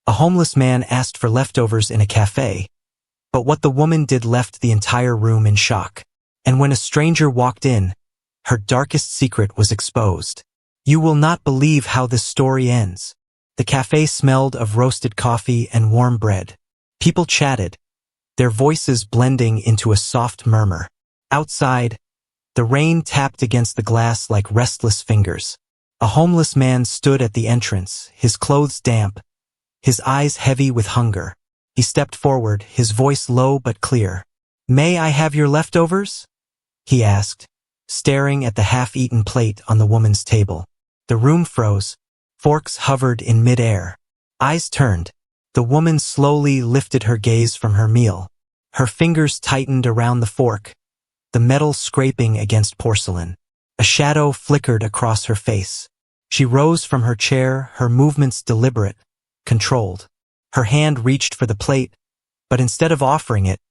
A homeless man asked for leftovers in a café, but what the woman did left the entire room in shock. And when a stranger walked in, her darkest secret was exposed. You will not believe how this story ends. The café smelled of roasted coffee and warm bread. People chatted, their voices blending into a soft murmur. Outside, the rain tapped against the glass like restless fingers. A homeless man stood at the entrance, his clothes damp, his eyes heavy with hunger. He stepped forward, his voice low but clear. "May I have your leftovers?" he asked, staring at the half-eaten plate on the woman's table. The room froze. Forks hovered in midair. Eyes turned. The woman slowly lifted her gaze from her meal. Her fingers tightened around the fork, the metal scraping against porcelain. A shadow flickered across her face. She rose from her chair, her movements deliberate, controlled. Her hand reached for the plate, but instead of offering it,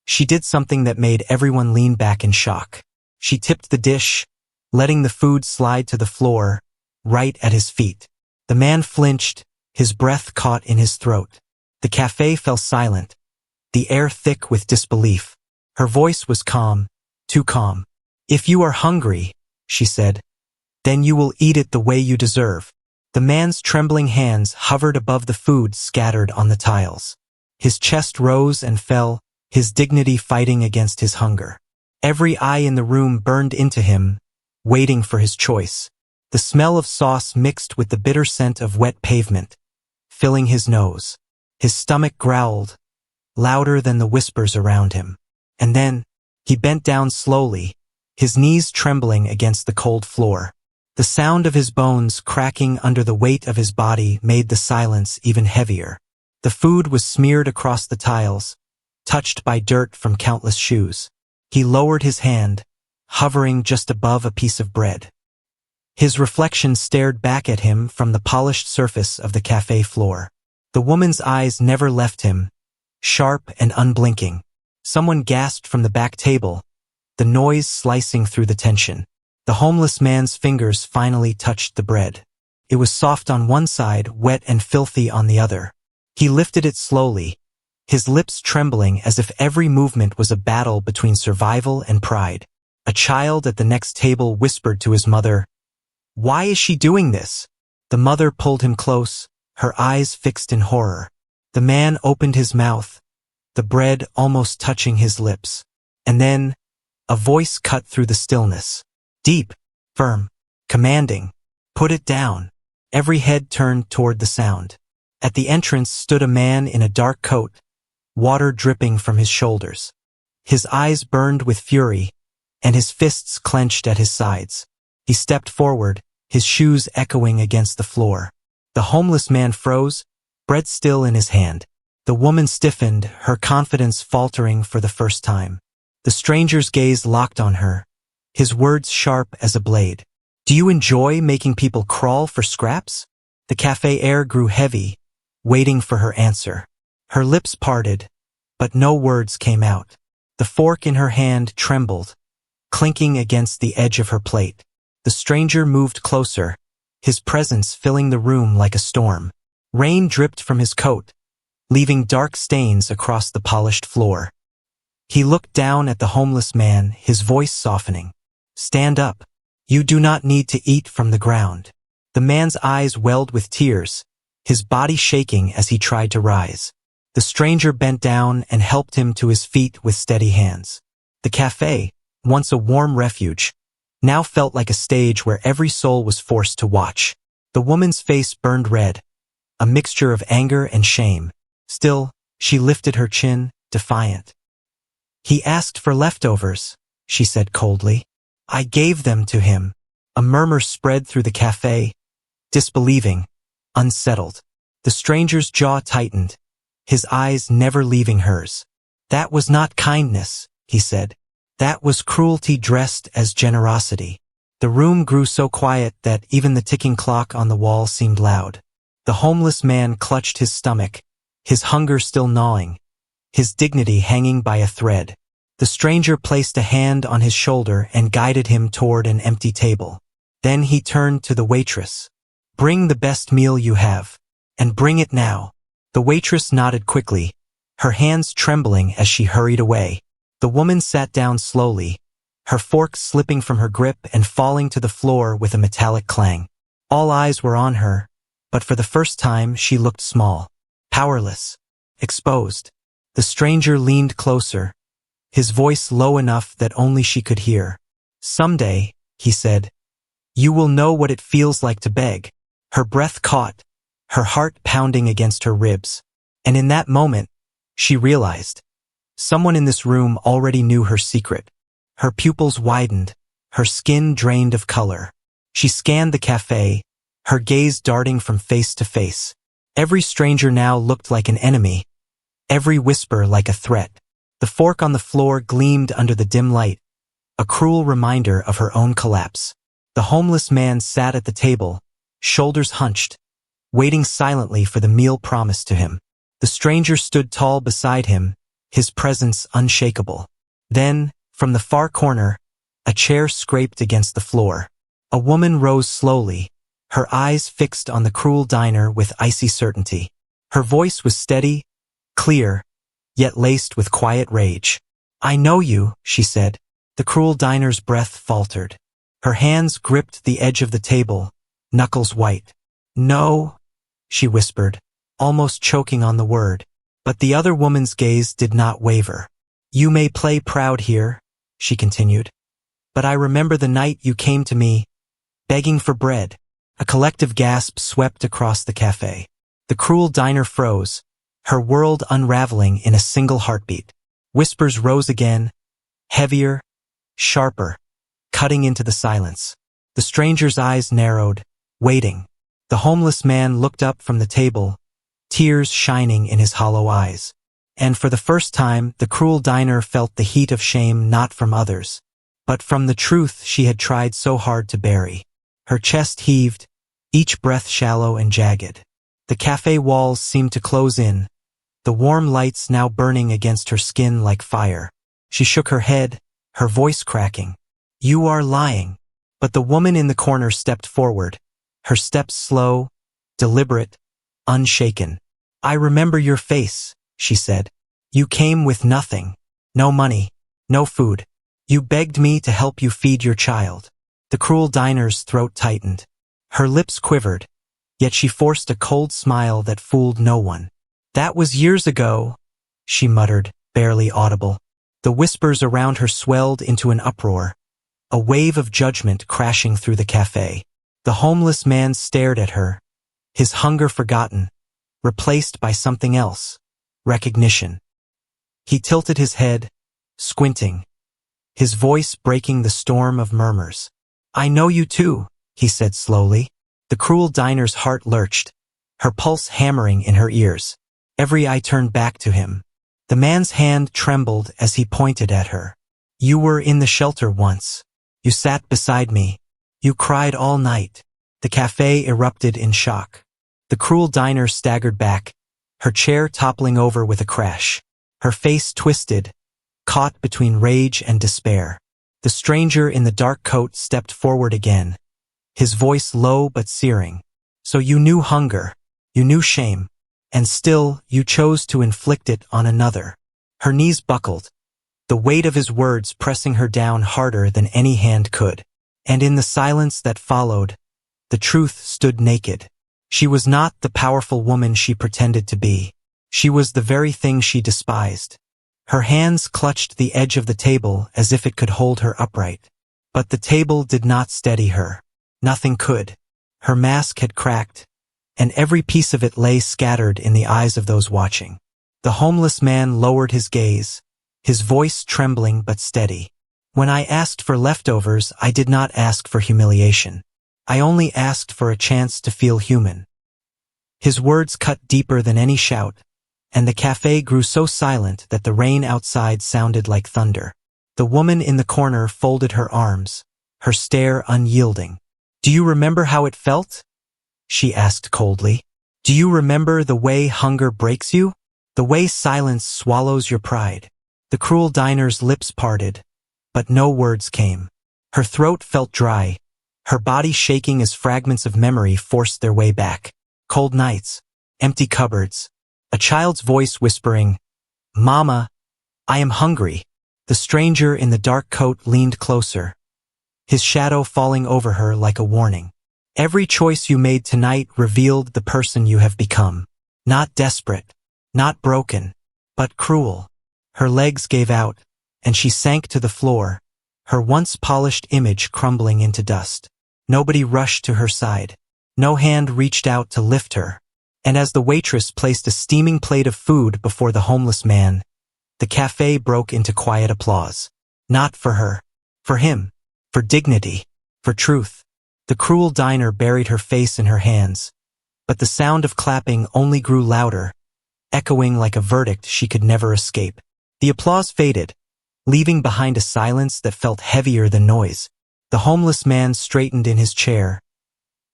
she did something that made everyone lean back in shock. She tipped the dish, letting the food slide to the floor, right at his feet. The man flinched, his breath caught in his throat. The café fell silent, the air thick with disbelief. Her voice was calm, too calm. "If you are hungry," she said, "then you will eat it the way you deserve." The man's trembling hands hovered above the food scattered on the tiles. His chest rose and fell, his dignity fighting against his hunger. Every eye in the room burned into him, waiting for his choice. The smell of sauce mixed with the bitter scent of wet pavement, filling his nose. His stomach growled, louder than the whispers around him. And then, he bent down slowly, his knees trembling against the cold floor. The sound of his bones cracking under the weight of his body made the silence even heavier. The food was smeared across the tiles, touched by dirt from countless shoes. He lowered his hand, hovering just above a piece of bread. His reflection stared back at him from the polished surface of the café floor. The woman's eyes never left him, sharp and unblinking. Someone gasped from the back table, the noise slicing through the tension. The homeless man's fingers finally touched the bread. It was soft on one side, wet and filthy on the other. He lifted it slowly, his lips trembling as if every movement was a battle between survival and pride. A child at the next table whispered to his mother, "Why is she doing this?" The mother pulled him close, her eyes fixed in horror. The man opened his mouth, the bread almost touching his lips. And then, a voice cut through the stillness. Deep, firm, commanding. "Put it down." Every head turned toward the sound. At the entrance stood a man in a dark coat, water dripping from his shoulders. His eyes burned with fury, and his fists clenched at his sides. He stepped forward, his shoes echoing against the floor. The homeless man froze, bread still in his hand. The woman stiffened, her confidence faltering for the first time. The stranger's gaze locked on her, his words sharp as a blade. "Do you enjoy making people crawl for scraps?" The café air grew heavy, waiting for her answer. Her lips parted, but no words came out. The fork in her hand trembled, clinking against the edge of her plate. The stranger moved closer, his presence filling the room like a storm. Rain dripped from his coat, leaving dark stains across the polished floor. He looked down at the homeless man, his voice softening. "Stand up. You do not need to eat from the ground." The man's eyes welled with tears, his body shaking as he tried to rise. The stranger bent down and helped him to his feet with steady hands. The café, once a warm refuge, now felt like a stage where every soul was forced to watch. The woman's face burned red, a mixture of anger and shame. Still, she lifted her chin, defiant. "He asked for leftovers," she said coldly. "I gave them to him." A murmur spread through the café, disbelieving, unsettled. The stranger's jaw tightened, his eyes never leaving hers. "That was not kindness," he said. "That was cruelty dressed as generosity." The room grew so quiet that even the ticking clock on the wall seemed loud. The homeless man clutched his stomach, his hunger still gnawing, his dignity hanging by a thread. The stranger placed a hand on his shoulder and guided him toward an empty table. Then he turned to the waitress. "Bring the best meal you have, and bring it now." The waitress nodded quickly, her hands trembling as she hurried away. The woman sat down slowly, her fork slipping from her grip and falling to the floor with a metallic clang. All eyes were on her, but for the first time she looked small, powerless, exposed. The stranger leaned closer, his voice low enough that only she could hear. "Someday," he said, "you will know what it feels like to beg." Her breath caught, her heart pounding against her ribs. And in that moment, she realized, someone in this room already knew her secret. Her pupils widened, her skin drained of color. She scanned the cafe, her gaze darting from face to face. Every stranger now looked like an enemy, every whisper like a threat. The fork on the floor gleamed under the dim light, a cruel reminder of her own collapse. The homeless man sat at the table, shoulders hunched, waiting silently for the meal promised to him. The stranger stood tall beside him, his presence unshakable. Then, from the far corner, a chair scraped against the floor. A woman rose slowly, her eyes fixed on the cruel diner with icy certainty. Her voice was steady, clear, yet laced with quiet rage. "I know you," she said. The cruel diner's breath faltered. Her hands gripped the edge of the table, knuckles white. "No," she whispered, almost choking on the word. But the other woman's gaze did not waver. "You may play proud here," she continued, "but I remember the night you came to me, begging for bread." A collective gasp swept across the cafe. The cruel diner froze, her world unraveling in a single heartbeat. Whispers rose again, heavier, sharper, cutting into the silence. The stranger's eyes narrowed, waiting. The homeless man looked up from the table, tears shining in his hollow eyes. And for the first time, the cruel diner felt the heat of shame not from others, but from the truth she had tried so hard to bury. Her chest heaved, each breath shallow and jagged. The cafe walls seemed to close in, the warm lights now burning against her skin like fire. She shook her head, her voice cracking. "You are lying." But the woman in the corner stepped forward, her steps slow, deliberate, unshaken. "I remember your face," she said. "You came with nothing. No money, no food. You begged me to help you feed your child." The cruel diner's throat tightened. Her lips quivered, yet she forced a cold smile that fooled no one. "That was years ago," she muttered, barely audible. The whispers around her swelled into an uproar, a wave of judgment crashing through the cafe. The homeless man stared at her, his hunger forgotten, replaced by something else, recognition. He tilted his head, squinting, his voice breaking the storm of murmurs. "I know you too," he said slowly. The cruel diner's heart lurched, her pulse hammering in her ears. Every eye turned back to him. The man's hand trembled as he pointed at her. "You were in the shelter once. You sat beside me. You cried all night." The cafe erupted in shock. The cruel diner staggered back, her chair toppling over with a crash. Her face twisted, caught between rage and despair. The stranger in the dark coat stepped forward again, his voice low but searing. "So you knew hunger, you knew shame, and still you chose to inflict it on another." Her knees buckled, the weight of his words pressing her down harder than any hand could. And in the silence that followed, the truth stood naked. She was not the powerful woman she pretended to be. She was the very thing she despised. Her hands clutched the edge of the table as if it could hold her upright. But the table did not steady her. Nothing could. Her mask had cracked, and every piece of it lay scattered in the eyes of those watching. The homeless man lowered his gaze, his voice trembling but steady. "When I asked for leftovers, I did not ask for humiliation. I only asked for a chance to feel human." His words cut deeper than any shout, and the cafe grew so silent that the rain outside sounded like thunder. The woman in the corner folded her arms, her stare unyielding. "Do you remember how it felt?" she asked coldly. "Do you remember the way hunger breaks you? The way silence swallows your pride?" The cruel diner's lips parted, but no words came. Her throat felt dry, her body shaking as fragments of memory forced their way back. Cold nights, empty cupboards, A child's voice whispering, "Mama, I am hungry." The stranger in the dark coat leaned closer, his shadow falling over her like a warning. Every choice you made tonight revealed the person you have become. Not desperate, not broken, but cruel. Her legs gave out, and she sank to the floor, her once polished image crumbling into dust. Nobody rushed to her side. No hand reached out to lift her. And as the waitress placed a steaming plate of food before the homeless man, the cafe broke into quiet applause. Not for her. For him. For dignity. For truth. The cruel diner buried her face in her hands, but the sound of clapping only grew louder, echoing like a verdict she could never escape. The applause faded, leaving behind a silence that felt heavier than noise. The homeless man straightened in his chair,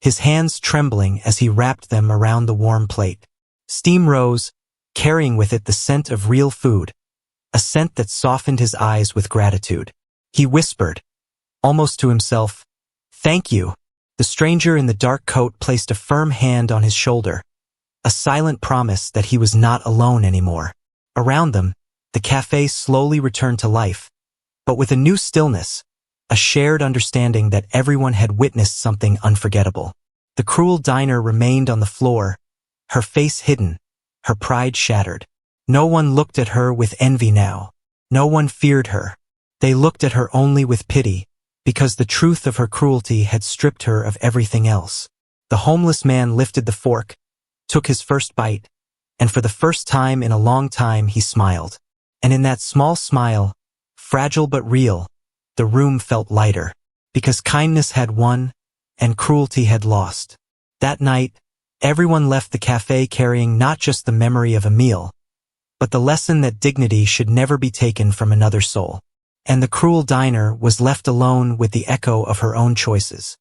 his hands trembling as he wrapped them around the warm plate. Steam rose, carrying with it the scent of real food, a scent that softened his eyes with gratitude. He whispered, almost to himself, "Thank you." The stranger in the dark coat placed a firm hand on his shoulder, a silent promise that he was not alone anymore. Around them, the cafe slowly returned to life, but with a new stillness, a shared understanding that everyone had witnessed something unforgettable. The cruel diner remained on the floor, her face hidden, her pride shattered. No one looked at her with envy now. No one feared her. They looked at her only with pity, because the truth of her cruelty had stripped her of everything else. The homeless man lifted the fork, took his first bite, and for the first time in a long time he smiled. And in that small smile, fragile but real, the room felt lighter, because kindness had won and cruelty had lost. That night, everyone left the cafe carrying not just the memory of a meal, but the lesson that dignity should never be taken from another soul. And the cruel diner was left alone with the echo of her own choices.